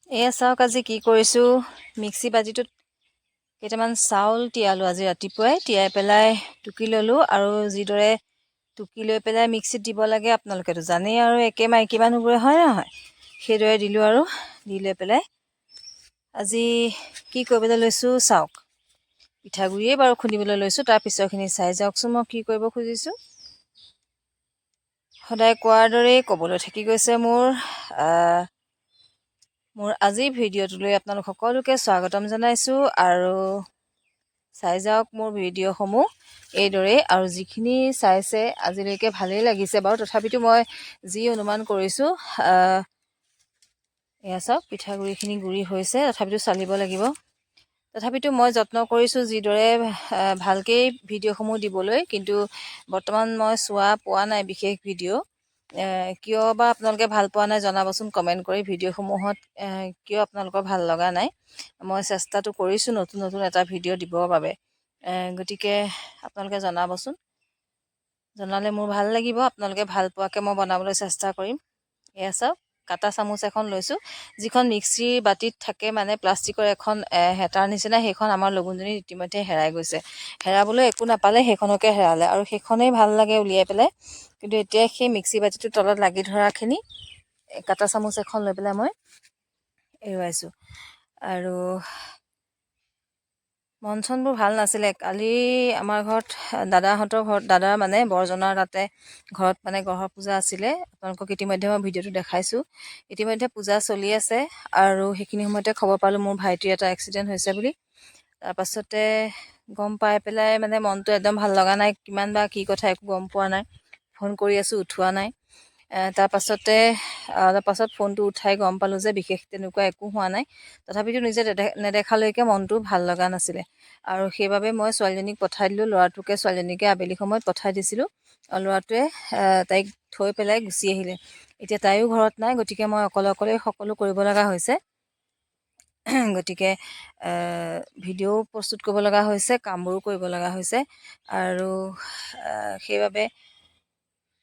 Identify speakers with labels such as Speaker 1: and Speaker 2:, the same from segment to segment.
Speaker 1: এয়া চাওক আজি কি কৰিছোঁ। মিক্সি বাতিটোত কেইটামান চাউল তিয়ালোঁ আজি ৰাতিপুৱাই। তিয়াই পেলাই টুকি ল'লোঁ আৰু যিদৰে টুকি লৈ পেলাই মিক্সিত দিব লাগে আপোনালোকেতো জানেই আৰু একে মাইকী মানুহবোৰে হয় নহয়, সেইদৰে দিলোঁ আৰু দি লৈ পেলাই আজি কি কৰিবলৈ লৈছোঁ চাওক। পিঠাগুড়িয়ে বাৰু খুন্দিবলৈ লৈছোঁ, তাৰ পিছৰখিনি চাই যাওকচোন মই কি কৰিব খুজিছোঁ। সদায় কোৱাৰ দৰেই ক'বলৈ থাকি গৈছে মোৰ আজিৰ ভিডিঅ'টোলৈ আপোনালোক সকলোকে স্বাগতম জনাইছোঁ আৰু চাই যাওক মোৰ ভিডিঅ'সমূহ এইদৰেই। আৰু যিখিনি চাইছে আজিলৈকে ভালেই লাগিছে বাৰু, তথাপিতো মই যি অনুমান কৰিছোঁ এয়া চাওক পিঠাগুড়িখিনি গুড়ি হৈছে, তথাপিতো চালিব লাগিব। তথাপিতো মই যত্ন কৰিছোঁ যিদৰে ভালকেই ভিডিঅ'সমূহ দিবলৈ, কিন্তু বৰ্তমান মই চোৱা পোৱা নাই বিশেষ ভিডিঅ'। কিয় বা আপোনালোকে ভাল পোৱা নাই জনাবচোন কমেণ্ট কৰি। ভিডিঅ'সমূহত কিয় আপোনালোকৰ ভাল লগা নাই। মই চেষ্টাটো কৰিছোঁ নতুন নতুন এটা ভিডিঅ' দিবৰ বাবে, গতিকে আপোনালোকে জনাবচোন। জনালে মোৰ ভাল লাগিব, আপোনালোকে ভাল পোৱাকৈ মই বনাবলৈ চেষ্টা কৰিম। এয়া চাওক কাটা চামুচ এখন লৈছোঁ, যিখন মিক্সিৰ বাতিত থাকে মানে প্লাষ্টিকৰ এখন হেতাৰ নিচিনা, সেইখন আমাৰ লগুণজনী ইতিমধ্যে হেৰাই গৈছে। হেৰাবলৈ একো নাপালে সেইখনকে হেৰালে আৰু সেইখনেই ভাল লাগে উলিয়াই পেলাই। কিন্তু এতিয়া সেই মিক্সি বাতিটোৰ তলত লাগি ধৰাখিনি কাটা চামুচ এখন লৈ পেলাই মই এৰুৱাইছোঁ। আৰু মন চনবোৰ ভাল নাছিলে। কালি আমাৰ ঘৰত দাদাহঁতৰ ঘৰত, দাদাৰ মানে বৰজনাৰ তাতে ঘৰত মানে গ্ৰহ পূজা আছিলে। আপোনালোকক ইতিমধ্যে মই ভিডিঅ'টো দেখাইছোঁ। ইতিমধ্যে পূজা চলি আছে আৰু সেইখিনি সময়তে খবৰ পালোঁ মোৰ ভাইটিৰ এটা এক্সিডেণ্ট হৈছে বুলি। তাৰপাছতে গম পাই পেলাই মানে মনটো একদম ভাল লগা নাই। কিমান বা কি কথা একো গম পোৱা নাই। ফোন কৰি আছোঁ উঠোৱা নাই। তাৰপাছতে অলপ পাছত ফোনটো উঠাই গম পালোঁ যে বিশেষ তেনেকুৱা একো হোৱা নাই। তথাপিতো নিজে নেদেখালৈকে মনটো ভাল লগা নাছিলে আৰু সেইবাবে মই ছোৱালীজনীক পঠাই দিলোঁ। ল'ৰাটোকে ছোৱালীজনীকে আবেলি সময়ত পঠাই দিছিলোঁ। ল'ৰাটোৱে তাইক থৈ পেলাই গুচি আহিলে। এতিয়া তাইও ঘৰত নাই, গতিকে মই অকলে অকলে সকলো কৰিব লগা হৈছে। গতিকে ভিডিঅ'ও প্ৰস্তুত কৰিব লগা হৈছে, কামবোৰো কৰিব লগা হৈছে আৰু সেইবাবে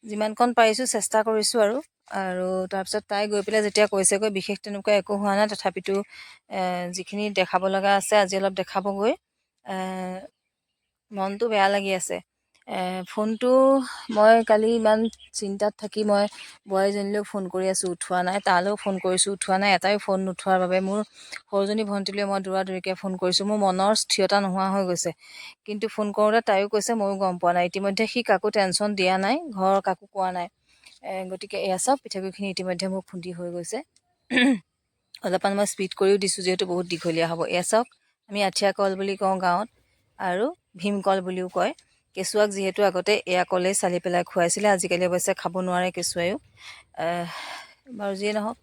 Speaker 1: যিমানকণ পাৰিছোঁ চেষ্টা কৰিছোঁ আৰু তাৰপিছত তাই গৈ পেলাই যেতিয়া কৈছেগৈ বিশেষ তেনেকুৱা একো হোৱা নাই, তথাপিতো যিখিনি দেখাব লগা আছে আজি অলপ দেখাবগৈ। মনটো বেয়া লাগি আছে। ফোনটো মই কালি ইমান চিন্তাত থাকি মই বোৱাৰীজনীলৈও ফোন কৰি আছোঁ, উঠোৱা নাই। তালৈও ফোন কৰিছোঁ, উঠোৱা নাই। এটাই ফোন নুঠোৱাৰ বাবে মোৰ সৰুজনী ভণ্টিলৈ মই দৌৰা দৌৰিকৈ ফোন কৰিছোঁ। মোৰ মনৰ স্থিৰতা নোহোৱা হৈ গৈছে। কিন্তু ফোন কৰোঁতে তাইও কৈছে ময়ো গম পোৱা নাই। ইতিমধ্যে সি কাকো টেনশ্যন দিয়া নাই, ঘৰৰ কাকো কোৱা নাই। গতিকে এয়া চাওক পিঠাগুড়িখিনি ইতিমধ্যে মোৰ খুন্দি হৈ গৈছে। অলপমান মই স্পীড কৰিও দিছোঁ যিহেতু বহুত দীঘলীয়া হ'ব। এয়া চাওক আমি আঠিয়া কল বুলি কওঁ গাঁৱত, আৰু ভীমকল বুলিও কয়। কেঁচুৱাক যিহেতু আগতে এয়া কলেই চালি পেলাই খুৱাইছিলে, আজিকালি অৱশ্যে খাব নোৱাৰে কেঁচুৱায়ো। বাৰু যিয়ে নহওক,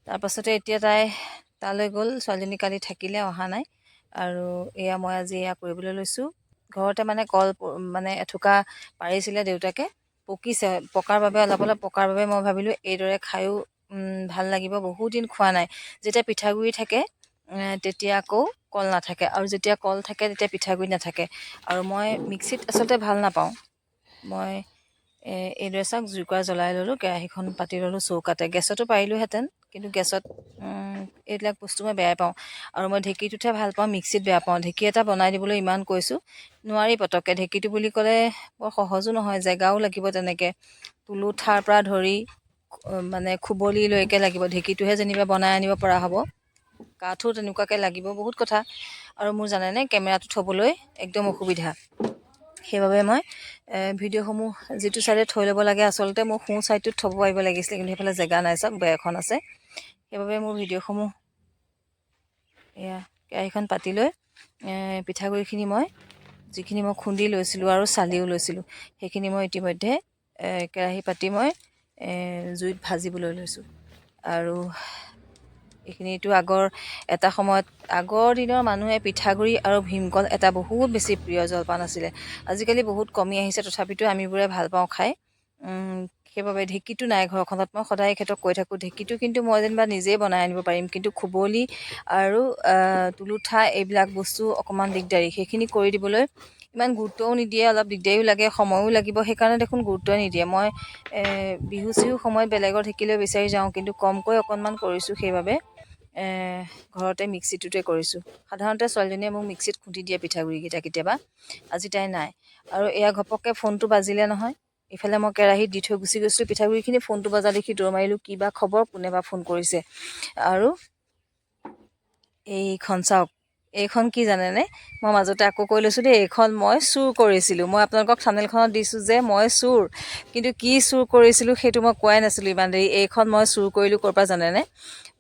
Speaker 1: তাৰপাছতে এতিয়া তাই তালৈ গ'ল। ছোৱালীজনী কালি থাকিলে, অহা নাই। আৰু এয়া মই আজি এয়া কৰিবলৈ লৈছোঁ। ঘৰতে মানে কল মানে এথোকা পাৰিছিলে দেউতাকে, পকিছে। পকাৰ বাবে অলপ অলপ পকাৰ বাবে মই ভাবিলোঁ এইদৰে খায়ো ভাল লাগিব। বহুত দিন খোৱা নাই। যেতিয়া পিঠাগুড়ি থাকে তেতিয়া আকৌ কল নাথাকে, আৰু যেতিয়া কল থাকে তেতিয়া পিঠাগুড়ি নাথাকে। আৰু মই মিক্সিত আচলতে ভাল নাপাওঁ। মই এইদৰে চাওক জুইকুৰা জ্বলাই ল'লোঁ, কেৰাহীখন পাতি ল'লোঁ চৌকাতে। গেছতো পাৰিলোঁহেঁতেন, কিন্তু গেছত এইবিলাক বস্তু মই বেয়াই পাওঁ। আৰু মই ঢেঁকীটোতহে ভাল পাওঁ, মিক্সিত বেয়া পাওঁ। ঢেঁকী এটা বনাই দিবলৈ ইমান কৈছোঁ, নোৱাৰি পটককৈ। ঢেঁকীটো বুলি ক'লে বৰ সহজো নহয়, জেগাও লাগিব তেনেকৈ। তুলুঠাৰ পৰা ধৰি মানে খুবলিলৈকে লাগিব। ঢেঁকীটোহে যেনিবা বনাই আনিব পৰা হ'ব, কাঠো তেনেকুৱাকৈ লাগিব, বহুত কথা। আৰু মোৰ জানেনে কেমেৰাটো থ'বলৈ একদম অসুবিধা। সেইবাবে মই ভিডিঅ'সমূহ যিটো ছাইডে থৈ ল'ব লাগে, আচলতে মোৰ সোঁ ছাইডটোত থ'ব পাৰিব লাগিছিলে, কিন্তু সেইফালে জেগা নাই। চাওক বেৰ এখন আছে। সেইবাবে মোৰ ভিডিঅ'সমূহ এয়া কেৰাহীখন পাতি লৈ পিঠাগুড়িখিনি মই যিখিনি মই খুন্দি লৈছিলোঁ আৰু চালিও লৈছিলোঁ, সেইখিনি মই ইতিমধ্যে কেৰাহী পাতি মই জুইত ভাজিবলৈ লৈছোঁ। আৰু এইখিনিতো এটা সময়ত আগৰ দিনৰ মানুহে পিঠাগুড়ি আৰু ভীমকল এটা বহুত বেছি প্ৰিয় জলপান আছিলে। আজিকালি বহুত কমি আহিছে, তথাপিতো আমিবোৰে ভাল পাওঁ খাই। সেইবাবে ঢেঁকীটো নাই ঘৰখনত। মই সদায় এখেতক কৈ থাকোঁ ঢেঁকীটো কিন্তু মই যেনিবা নিজেই বনাই আনিব পাৰিম, কিন্তু খুবলি আৰু তুলুঠা এইবিলাক বস্তু অকণমান দিগদাৰী। সেইখিনি কৰি দিবলৈ ইমান গুৰুত্বও নিদিয়ে, অলপ দিগদাৰিও লাগে, সময়ো লাগিব। সেইকাৰণে দেখোন গুৰুত্বই নিদিয়ে। মই বিহু চিহু সময়ত বেলেগৰ ঢেঁকীলৈ বিচাৰি যাওঁ, কিন্তু কমকৈ অকণমান কৰিছোঁ সেইবাবে। ঘৰতে মিক্সিটোতে কৰিছোঁ। সাধাৰণতে ছোৱালীজনীয়ে মোক মিক্সিত খুন্দি দিয়ে পিঠাগুড়িকেইটা কেতিয়াবা, আজি তাই নাই। আৰু এয়া ঘপককৈ ফোনটো বাজিলে নহয়, ইফালে মই কেৰাহীত দি থৈ গুচি গৈছিলোঁ পিঠাগুড়িখিনি, ফোনটো বজা দেখি দৌৰ মাৰিলোঁ, কি বা খবৰ, কোনে বা ফোন কৰিছে। আৰু এইখন চাওক, এইখন কি জানেনে, মই মাজতে আকৌ কৈ লৈছোঁ দেই, এইখন মই চুৰ কৰিছিলোঁ। মই আপোনালোকক থাম্বনেইলখনত দিছোঁ যে মই চুৰ, কিন্তু কি চুৰ কৰিছিলোঁ সেইটো মই কোৱাই নাছিলোঁ ইমান দেৰি। এইখন মই চুৰ কৰিলোঁ ক'ৰ পৰা জানেনে?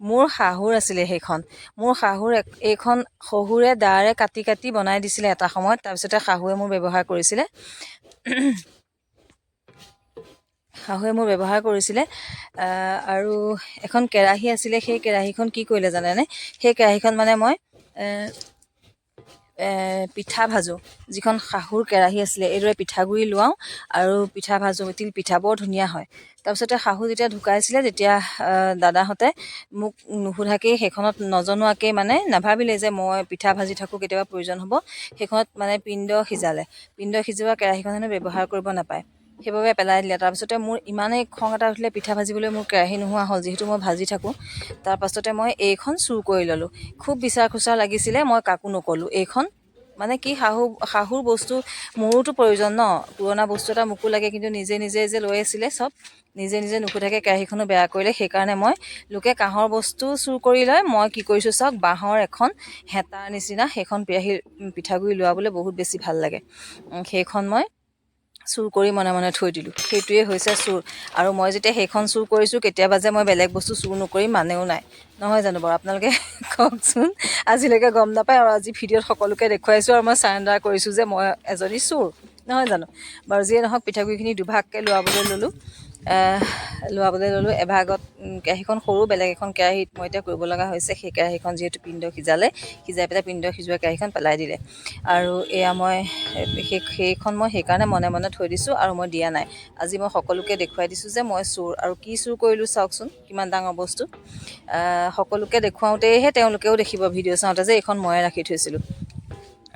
Speaker 1: মোৰ শাহুৰ আছিলে সেইখন। মোৰ শাহুৰ এইখন শহুৰে দাৰে কাটি কাটি বনাই দিছিলে এটা সময়ত, তাৰপিছতে শাহুৱে মোৰ ব্যৱহাৰ কৰিছিলে। শাহুৱে মোৰ ব্যৱহাৰ কৰিছিলে। আৰু এখন কেৰাহী আছিলে, সেই কেৰাহীখন কি কৰিলে জানেনে? সেই কেৰাহীখন মানে মই পিঠা ভাজোঁ, যিখন শাহুৰ কেৰাহী আছিলে, এইদৰে পিঠাগুড়ি লোৱাওঁ আৰু পিঠা ভাজোঁ, তিল পিঠা বৰ ধুনীয়া হয়। তাৰপিছতে শাহু যেতিয়া ঢুকাইছিলে, তেতিয়া দাদাহঁতে মোক নুসুধাকেই সেইখনত নজনোৱাকেই মানে নাভাবিলে যে মই পিঠা ভাজি থাকোঁ, কেতিয়াবা প্ৰয়োজন হ'ব, সেইখনত মানে পিণ্ড সিজালে। পিণ্ড সিজোৱা কেৰাহীখন হেনো ব্যৱহাৰ কৰিব নাপায়, সেইবাবে পেলাই দিলে। তাৰপিছতে মোৰ ইমানেই খং এটা উঠিলে, পিঠা ভাজিবলৈ মোৰ কেৰাহী নোহোৱা হ'ল, যিহেতু মই ভাজি থাকোঁ। তাৰপাছতে মই এইখন চুৰ কৰি ল'লোঁ। খুব বিচাৰ খোচাৰ লাগিছিলে, মই কাকো নক'লোঁ। এইখন মানে কি, শাহুৰ বস্তু মোৰোতো প্ৰয়োজন ন, পুৰণা বস্তু এটা মোকো লাগে, কিন্তু নিজে নিজে যে লৈ আছিলে চব, নিজে নিজে নুসুধাকৈ কেৰাহীখনো বেয়া কৰিলে। সেইকাৰণে মই, লোকে কাঁহৰ বস্তু চুৰ কৰি লয়, মই কি কৰিছোঁ চাওক, বাঁহৰ এখন হেতাৰ নিচিনা সেইখন পিঠাগুড়ি লোৱাবলৈ বহুত বেছি ভাল লাগে, সেইখন মই চুৰ কৰি মনে মনে থৈ দিলোঁ। সেইটোৱে হৈছে চুৰ। আৰু মই যেতিয়া সেইখন চুৰ কৰিছোঁ, কেতিয়াবা যে মই বেলেগ বস্তু চুৰ নকৰিম মানেও নাই, নহয় জানো বাৰু? আপোনালোকে কওকচোন, আজিলৈকে গম নাপায়, আৰু আজি ভিডিঅ'ত সকলোকে দেখুৱাইছোঁ, আৰু মই চাৰেণ্ডাৰ কৰিছোঁ যে মই এজনী চুৰ, নহয় জানো বাৰু? যিয়ে নহওক, পিঠাগুড়িখিনি দুভাগকৈ লোৱাবলৈ ল'লোঁ। এভাগত কেৰাহীখন সৰু, বেলেগ এখন কেৰাহীত মই এতিয়া কৰিব লগা হৈছে। সেই কেৰাহীখন যিহেতু পিণ্ড সিজাই পেলাই পিণ্ড সিজোৱা কেৰাহীখন পেলাই দিলে। আৰু এয়া মই সেইখন মই সেইকাৰণে মনে মনে থৈ দিছোঁ, আৰু মই দিয়া নাই। আজি মই সকলোকে দেখুৱাই দিছোঁ যে মই চোৰ। আৰু কি চুৰ কৰিলোঁ চাওকচোন, কিমান ডাঙৰ বস্তু। সকলোকে দেখুৱাওঁতেহে তেওঁলোকেও দেখিব ভিডিঅ' চাওঁতে যে এইখন ময়ে ৰাখি থৈছিলোঁ।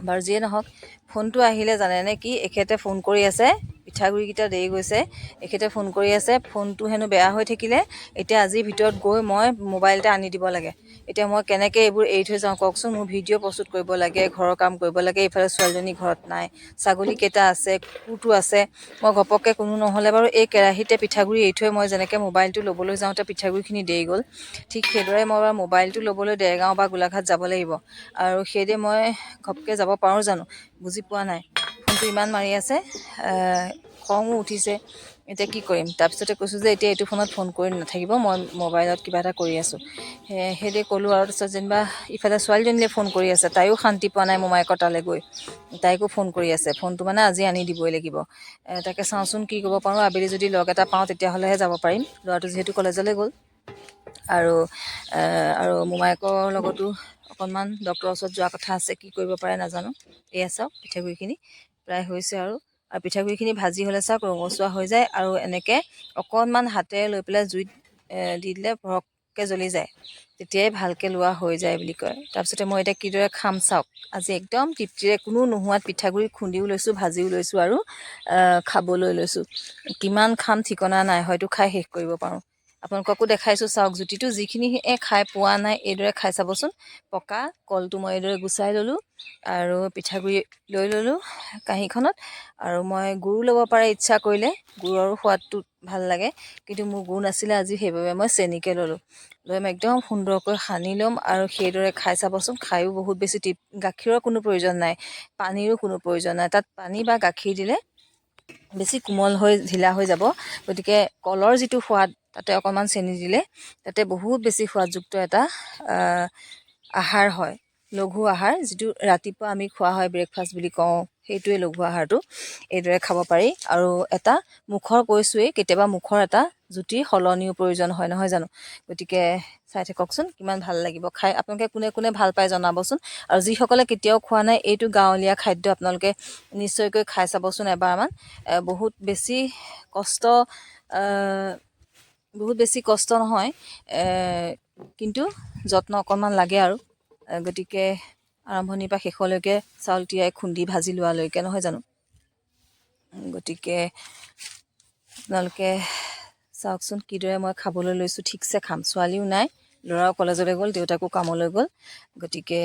Speaker 1: বাৰু যিয়ে নহওক, ফোনটো আহিলে জানেনে কি, এখেতে ফোন কৰি আছে, পিঠাগুড়িকেইটা দেৰি গৈছে, এখেতে ফোন কৰি আছে, ফোনটো হেনো বেয়া হৈ থাকিলে, এতিয়া আজিৰ ভিতৰত গৈ মই মোবাইল এটা আনি দিব লাগে। এতিয়া মই কেনেকৈ এইবোৰ এৰি থৈ যাওঁ কওকচোন? মোৰ ভিডিঅ' প্ৰস্তুত কৰিব লাগে, ঘৰৰ কাম কৰিব লাগে, ইফালে ছোৱালীজনী ঘৰত নাই, ছাগলী কেইটা আছে, কুকুৰটো আছে। মই ঘপককৈ কোনো নহ'লে বাৰু এই কেৰাহীতে পিঠাগুড়ি এৰি থৈ মই যেনেকৈ মোবাইলটো ল'বলৈ যাওঁতে পিঠাগুড়িখিনি দেৰি গ'ল, ঠিক সেইদৰে মই বাৰু মোবাইলটো ল'বলৈ দেৰগাঁও বা গোলাঘাট যাব লাগিব। আৰু সেইদে মই ঘপকৈ যাব পাৰোঁ জানো? বুজি পোৱা নাই। ফোনটো ইমান মাৰি আছে, খঙো উঠিছে, এতিয়া কি কৰিম? তাৰপিছতে কৈছোঁ যে এতিয়া এইটো ফোনত ফোন কৰি নাথাকিব, মই মোবাইলত কিবা এটা কৰি আছোঁ, সেইদে ক'লোঁ। আৰু তাৰপিছত যেনিবা ইফালে ছোৱালীজনীলৈ ফোন কৰি আছে, তাইও শান্তি পোৱা নাই মোমায়েকৰ তালৈ গৈ, তাইকো ফোন কৰি আছে। ফোনটো মানে আজি আনি দিবই লাগিব। তাকে চাওঁচোন কি কৰিব পাৰোঁ। আবেলি যদি লগ এটা পাওঁ তেতিয়াহ'লেহে যাব পাৰিম, ল'ৰাটো যিহেতু কলেজলৈ গ'ল। আৰু মোমায়েকৰ লগতো অকণমান ডক্টৰৰ ওচৰত যোৱা কথা আছে, কি কৰিব পাৰে নাজানো। এয়া চাওক, পিঠাগুড়িখিনি প্ৰায় হৈছে। আৰু পিঠাগুড়িখিনি ভাজি হ'লে চাওক ৰঙচুৱা হৈ যায়, আৰু এনেকৈ অকণমান হাতেৰে লৈ পেলাই জুইত দি দিলে ভৰককৈ জ্বলি যায়, তেতিয়াই ভালকৈ লোৱা হৈ যায় বুলি কয়। তাৰপিছতে মই এতিয়া কিদৰে খাম চাওক, আজি একদম তৃপ্তিৰে, কোনো নোহোৱাত পিঠাগুড়ি খুন্দিও লৈছোঁ, ভাজিও লৈছোঁ, আৰু খাবলৈ লৈছোঁ। কিমান খাম ঠিকনা নাই, হয়তো খাই শেষ কৰিব পাৰোঁ। আপোনালোককো দেখাইছোঁ চাওক, জুতিটো যিখিনি খাই পোৱা নাই এইদৰে খাই চাবচোন। পকা কলটো মই এইদৰে গুচাই ল'লোঁ, আৰু পিঠাগুড়ি লৈ ল'লোঁ কাঁহীখনত। আৰু মই গুড়ো ল'ব পাৰে ইচ্ছা কৰিলে, গুড়ৰো সোৱাদটো ভাল লাগে, কিন্তু মোৰ গুড় নাছিলে আজি, সেইবাবে মই চেনিকে ল'লোঁ। লৈ মই একদম সুন্দৰকৈ সানি ল'ম, আৰু সেইদৰে খাই চাবচোন। খায়ো বহুত বেছি গাখীৰৰ কোনো প্ৰয়োজন নাই, পানীৰো কোনো প্ৰয়োজন নাই। তাত পানী বা গাখীৰ দিলে বেছি কোমল হৈ ঢিলা হৈ যাব। গতিকে কলৰ যিটো সোৱাদ, তাতে অকণমান চেনি দিলে তাতে বহুত বেছি সোৱাদযুক্ত এটা আহাৰ হয়, লঘু আহাৰ, যিটো ৰাতিপুৱা আমি খোৱা হয়, ব্ৰেকফাষ্ট বুলি কওঁ, সেইটোৱে লঘু আহাৰটো। এইদৰে খাব পাৰি। আৰু এটা মুখৰ কৈছোঁৱেই, কেতিয়াবা মুখৰ এটা জুতিৰ সলনিও প্ৰয়োজন হয়, নহয় জানো? গতিকে চাই থাককচোন, কিমান ভাল লাগিব খাই। আপোনালোকে কোনে কোনে ভাল পায় জনাবচোন। আৰু যিসকলে কেতিয়াও খোৱা নাই, এইটো গাঁৱলীয়া খাদ্য আপোনালোকে নিশ্চয়কৈ খাই চাবচোন এবাৰমান। বহুত বেছি কষ্ট নহয়, কিন্তু যত্ন অকণমান লাগে আৰু। গতিকে আৰম্ভণিৰ পৰা শেষলৈকে চাউল তিয়াই খুন্দি ভাজি লোৱালৈকে, নহয় জানো? গতিকে আপোনালোকে চাওকচোন, কিদৰে মই খাবলৈ লৈছোঁ। ঠিকছে খাম, ছোৱালীও নাই, ল'ৰাও কলেজলৈ গ'ল, দেউতাকো কামলৈ গ'ল। গতিকে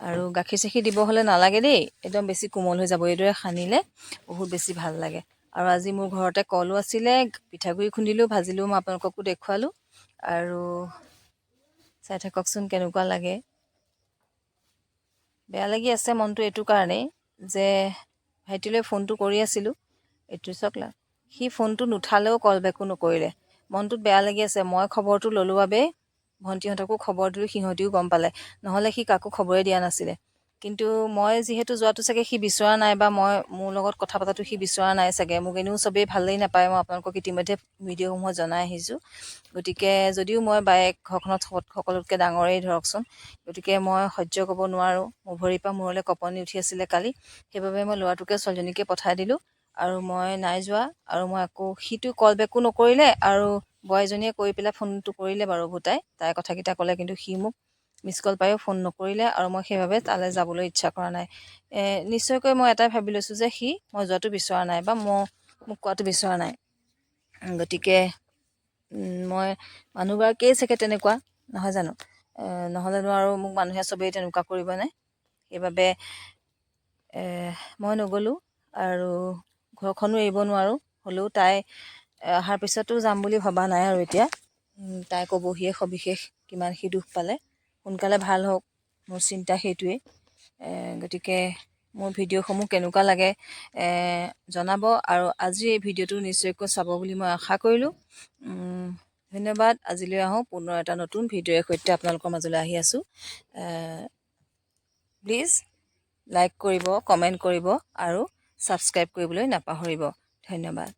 Speaker 1: আৰু গাখীৰ চাখীৰ দিব হ'লে নালাগে দেই, একদম বেছি কোমল হৈ যাব। এইদৰে সানিলে বহুত বেছি ভাল লাগে। আৰু আজি মোৰ ঘৰতে কলো আছিলে, পিঠাগুড়ি খুন্দিলোঁ, ভাজিলোঁ, মই আপোনালোককো দেখুৱালোঁ। আৰু চাই থাককচোন কেনেকুৱা লাগে। বেয়া লাগি আছে মনটো এইটো কাৰণেই যে ভাইটিলৈ ফোনটো কৰি আছিলোঁ, এইটো চাওক না, সি ফোনটো নুঠালেও কল বেকো নকৰিলে। মনটোত বেয়া লাগি আছে। মই খবৰটো ল'লোঁ বাবেই ভণ্টিহঁতকো খবৰ দিলোঁ, সিহঁতিও গম পালে, নহ'লে সি কাকো খবৰে দিয়া নাছিলে। কিন্তু মই যিহেতু যোৱাটো চাগে সি বিচৰা নাই, বা মোৰ লগত কথা পতাটো সি বিচৰা নাই চাগে। মোক এনেও চবেই ভালেই নাপায়, মই আপোনালোকক ইতিমধ্যে ভিডিঅ'সমূহত জনাই আহিছোঁ। গতিকে যদিও মই বায়েক ঘৰখনত সকলোতকৈ ডাঙৰেই ধৰকচোন, গতিকে মই সহ্য কৰিব নোৱাৰোঁ। মোৰ ভৰিৰ পৰা মূৰলৈ কঁপনি উঠি আছিলে কালি, সেইবাবে মই ল'ৰাটোকে ছোৱালীজনীকে পঠাই দিলোঁ। আৰু মই নাই যোৱা। আৰু মই আকৌ সিটো কল বেকো নকৰিলে, আৰু বোৱাৰীজনীয়ে কৰি পেলাই ফোনটো কৰিলে বাৰু উভতাই, তাই কথাকেইটা ক'লে, কিন্তু সি মোক মিছ কল পায়ো ফোন নকৰিলে। আৰু মই সেইবাবে তালৈ যাবলৈ ইচ্ছা কৰা নাই। নিশ্চয়কৈ মই এটাই ভাবি লৈছোঁ যে মই যোৱাটো বিচৰা নাই, বা মোক কোৱাটো বিচৰা নাই। গতিকে মই মানুহগৰাকীয়ে চাগে তেনেকুৱা, নহয় জানো? নহ'লেনো আৰু মোক মানুহে চবেই তেনেকুৱা কৰিবনে? সেইবাবে মই নগ'লোঁ, আৰু ঘৰখনো এৰিব নোৱাৰোঁ। হ'লেও তাই অহাৰ পিছতো যাম বুলি ভবা নাই আৰু এতিয়া। তাই ক'বহিয়ে সবিশেষ কিমান সি দুখ পালে। সোনকালে ভাল হওক, মোৰ চিন্তা সেইটোৱেই। গতিকে মোৰ ভিডিঅ'সমূহ কেনেকুৱা লাগে জনাব। আৰু আজি এই ভিডিঅ'টো নিশ্চয়কৈ চাব বুলি মই আশা কৰিলোঁ। ধন্যবাদ। আজিলৈ আহোঁ পুনৰ এটা নতুন ভিডিঅ'ৰ সৈতে আপোনালোকৰ মাজলৈ আহি আছোঁ। প্লিজ লাইক কৰিব, কমেণ্ট কৰিব, আৰু ছাবস্ক্ৰাইব কৰিবলৈ নাপাহৰিব। ধন্যবাদ।